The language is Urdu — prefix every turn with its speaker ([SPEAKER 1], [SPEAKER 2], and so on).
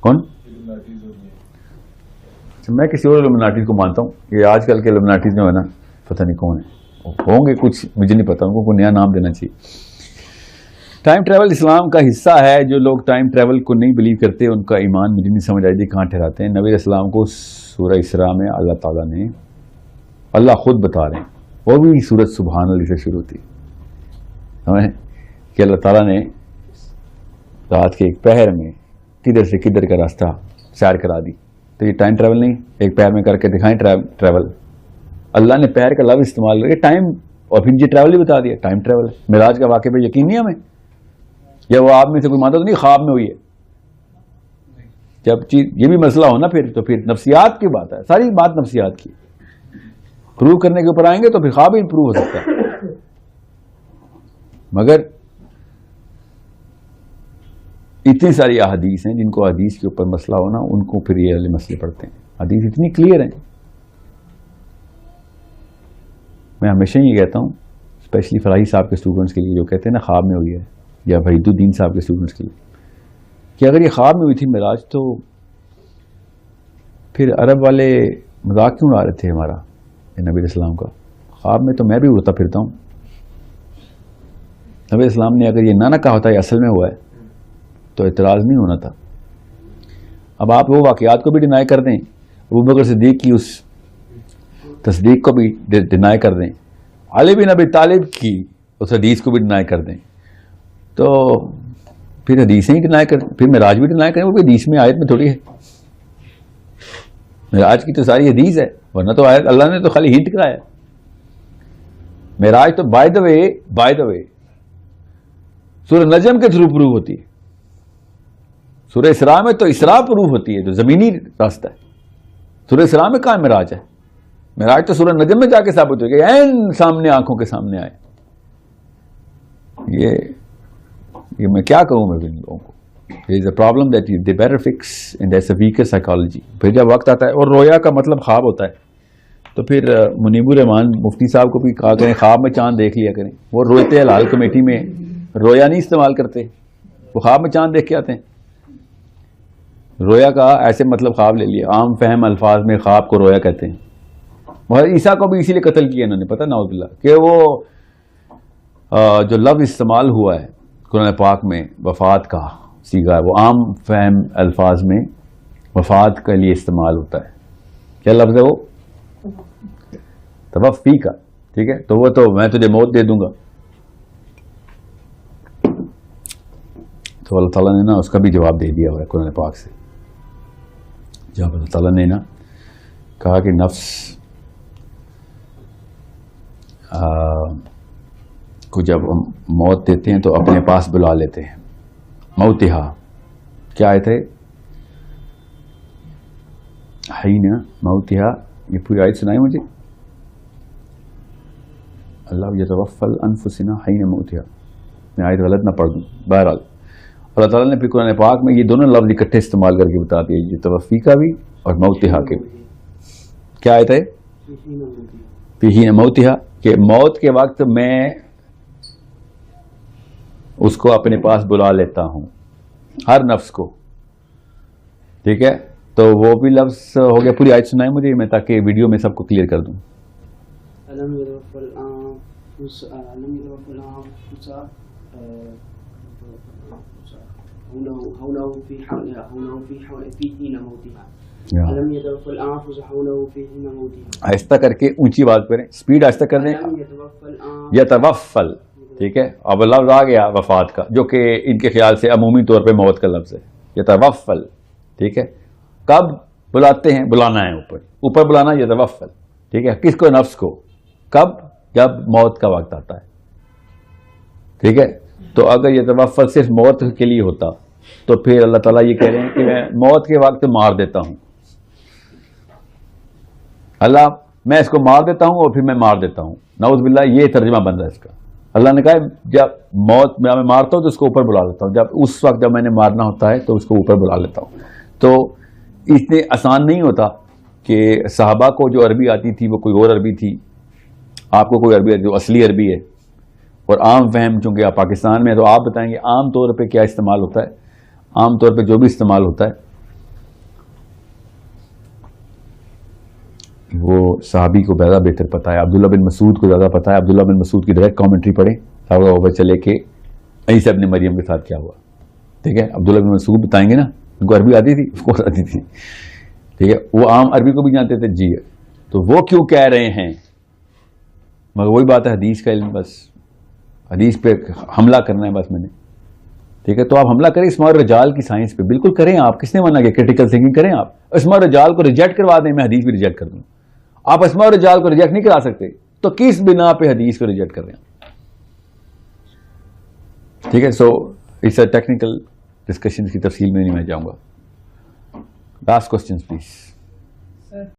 [SPEAKER 1] کون؟ میں کسی اور الومناٹیز کو مانتا ہوں. یہ آج کل کے الومناٹیز جو ہے نا پتہ نہیں کون ہے, ہوں گے کچھ, مجھے نہیں پتا, ان کو کوئی نیا نام دینا چاہیے. ٹائم ٹریول اسلام کا حصہ ہے. جو لوگ ٹائم ٹریول کو نہیں بلیو کرتے ان کا ایمان مجھے نہیں سمجھ آئی کہاں ٹھہراتے ہیں. نبی علیہ السلام کو سورہ اسراء میں اللہ تعالیٰ نے, اللہ خود بتا رہے ہیں, وہ بھی سورۃ سبحان اللہ سے شروع ہوتی ہے کہ اللہ تعالیٰ نے رات کے ایک پہر میں کدھر سے کدھر کا راستہ سیر کرا دی. تو یہ ٹائم ٹریول نہیں, ایک پہر میں کر کے دکھائیں ٹریول. اللہ نے پہر کا لفظ استعمال کر کے ٹائم, اور پھر یہ ٹریول ہی بتا دیا, ٹائم ٹریول. معراج کا واقعہ پہ یقین نہیں ہمیں, یا وہ آپ میں سے کوئی مانتا تو نہیں خواب میں ہوئی ہے. جب چیز یہ بھی مسئلہ ہو نا پھر تو پھر نفسیات کی بات ہے, ساری بات نفسیات کی. پروو کرنے کے اوپر آئیں گے تو پھر خواب ہی پروو ہو سکتا ہے. مگر اتنی ساری احادیث ہیں جن کو حدیث کے اوپر مسئلہ ہونا, ان کو پھر یہ والے مسئلے پڑھتے ہیں. حدیث اتنی کلیئر ہیں. میں ہمیشہ یہ کہتا ہوں, اسپیشلی فلاحی صاحب کے اسٹوڈنٹس کے لیے جو کہتے ہیں نا خواب میں ہوئی ہے, یا وحید الدین صاحب کے اسٹوڈنٹس کے لیے, کہ اگر یہ خواب میں ہوئی تھی معراج تو پھر عرب والے مذاق کیوں اڑا رہے تھے ہمارا نبی علیہ السلام کا؟ خواب میں تو میں بھی اڑتا پھرتا ہوں. نبی علیہ السلام نے اگر یہ نہ کہا ہوتا یہ اصل میں ہوا ہے تو اعتراض نہیں ہونا تھا. اب آپ وہ واقعات کو بھی ڈینائی کر دیں, ابوبکر صدیق کی اس تصدیق کو بھی ڈینائی کر دیں, علی بن ابی طالب کی اس حدیث کو بھی ڈینائی کر دیں, تو پھر حدیثیں ہی ڈینائی کر, پھر معراج بھی ڈینائی کریں. وہ بھی حدیث میں آیت میں تھوڑی ہے, معراج کی تو ساری حدیث ہے, ورنہ تو آیت اللہ نے تو خالی ہنٹ کرایا. معراج تو بائی دا وے سورہ نجم کے تھرو پروو ہوتی ہے. سورہ اسراء میں تو اسراء پروو ہوتی ہے جو زمینی راستہ ہے. سورہ اسراء میں کہاں معراج ہے؟ معراج تو سورہ نجم میں جا کے ثابت ہو گیا, این سامنے آنکھوں کے سامنے آئے. یہ میں کیا کہوں میں ان لوگوں کو. There is a problem that they better fix and there's a weaker psychology. پھر جب وقت آتا ہے, اور رویا کا مطلب خواب ہوتا ہے, تو پھر منیب الرحمان مفتی صاحب کو بھی کہا کریں خواب میں چاند دیکھ لیا کریں. وہ روتے ہلال کمیٹی میں رویا نہیں استعمال کرتے, وہ خواب میں چاند دیکھ کے آتے ہیں. رویا کا ایسے مطلب خواب لے لیا, عام فہم الفاظ میں خواب کو رویا کہتے ہیں. عیسیٰ کو بھی اسی لیے قتل کیا انہوں نے, پتہ نعوذ باللہ, کہ وہ جو لفظ استعمال ہوا ہے قرآن پاک میں وفات کا سیگا, وہ عام فہم الفاظ میں وفات کے لیے استعمال ہوتا ہے. کیا لفظ ہے وہ؟ توفی کا. ٹھیک ہے, تو وہ تو میں تجھے موت دے دوں گا. تو اللہ تعالیٰ نے نا اس کا بھی جواب دے دیا ہوا ہے قرآن پاک سے, جب اللہ تعالیٰ نے نا کہا کہ نفس کو جب ہم موت دیتے ہیں تو اپنے پاس بلا لیتے ہیں. موتہا کیا آئے تھے؟ حین موتہا. یہ پوری آیت سنائی مجھے. اللہ یتوفی الانفس حین موتہا. میں آیت غلط نہ پڑھ دوں. بہرحال اللہ تعالیٰ نے پھر قرآن پاک میں یہ دونوں لفظ اکٹھے استعمال کر کے بتا دیا, یہ توفی کا بھی اور موتہا کے بھی. کیا آیت ہے؟ فی حین موتہا, کہ موت کے وقت میں اس کو اپنے پاس بلا لیتا ہوں, ہر نفس کو. ٹھیک ہے, تو وہ بھی لفظ ہو گیا. پوری آیت سنائیں مجھے میں, تاکہ ویڈیو میں سب کو کلیئر کر دوں. آہستہ کر کے اونچی آواز پہ, اسپیڈ آہستہ کر دیں. یتوفل, ٹھیک ہے. اب لفظ آ گیا وفات کا, جو کہ ان کے خیال سے عمومی طور پہ موت کا لفظ ہے. یتوفل, ٹھیک ہے. کب بلاتے ہیں؟ بلانا ہے اوپر بلانا, یتوفل. ٹھیک ہے, کس کو؟ نفس کو. کب؟ جب موت کا وقت آتا ہے. ٹھیک ہے, تو اگر یتوفل صرف موت کے لیے ہوتا تو پھر اللہ تعالیٰ یہ کہہ رہے ہیں کہ میں موت کے وقت مار دیتا ہوں. اللہ میں اس کو مار دیتا ہوں اور پھر میں مار دیتا ہوں. نعوذ باللہ, یہ ترجمہ بن رہا ہے اس کا. اللہ نے کہا جب موت میں مارتا ہوں تو اس کو اوپر بلا لیتا ہوں, جب اس وقت جب میں نے مارنا ہوتا ہے تو اس کو اوپر بلا لیتا ہوں. تو اتنے آسان نہیں ہوتا کہ صحابہ کو جو عربی آتی تھی وہ کوئی اور عربی تھی, آپ کو کوئی عربی آتی جو اصلی عربی ہے, اور عام فہم چونکہ آپ پاکستان میں ہے تو آپ بتائیں گے عام طور پہ کیا استعمال ہوتا ہے. عام طور پہ جو بھی استعمال ہوتا ہے وہ صحابی کو زیادہ بہتر پتا ہے, عبداللہ بن مسعود کو زیادہ پتا ہے. عبداللہ بن مسعود کی ڈائریکٹ کامنٹری پڑھیں تاکہ وہ چلے کہ عیسیٰ ابن مریم کے ساتھ کیا ہوا. ٹھیک ہے, عبداللہ بن مسعود بتائیں گے نا, ان کو عربی آتی تھی, اس کو آتی تھی. ٹھیک ہے, وہ عام عربی کو بھی جانتے تھے. جی تو وہ کیوں کہہ رہے ہیں, مگر وہی بات ہے حدیث کا علم, بس حدیث پہ حملہ کرنا ہے بس میں نے. ٹھیک ہے, تو آپ حملہ کریں اسماء الرجال کی سائنس پہ, بالکل کریں آپ, کس نے منع کیا, کرٹیکل تھنکنگ کریں آپ. اسماء الرجال کو ریجیکٹ کروا دیں, میں حدیث بھی ریجیکٹ کر دوں. آپ اسماء الرجال کو ریجیکٹ نہیں کرا سکتے, تو کس بنا پہ حدیث کو ریجیکٹ کر رہے ہیں. ٹھیک ہے, so it's a technical discussion کی تفصیل میں نہیں میں جاؤں گا. Last question please.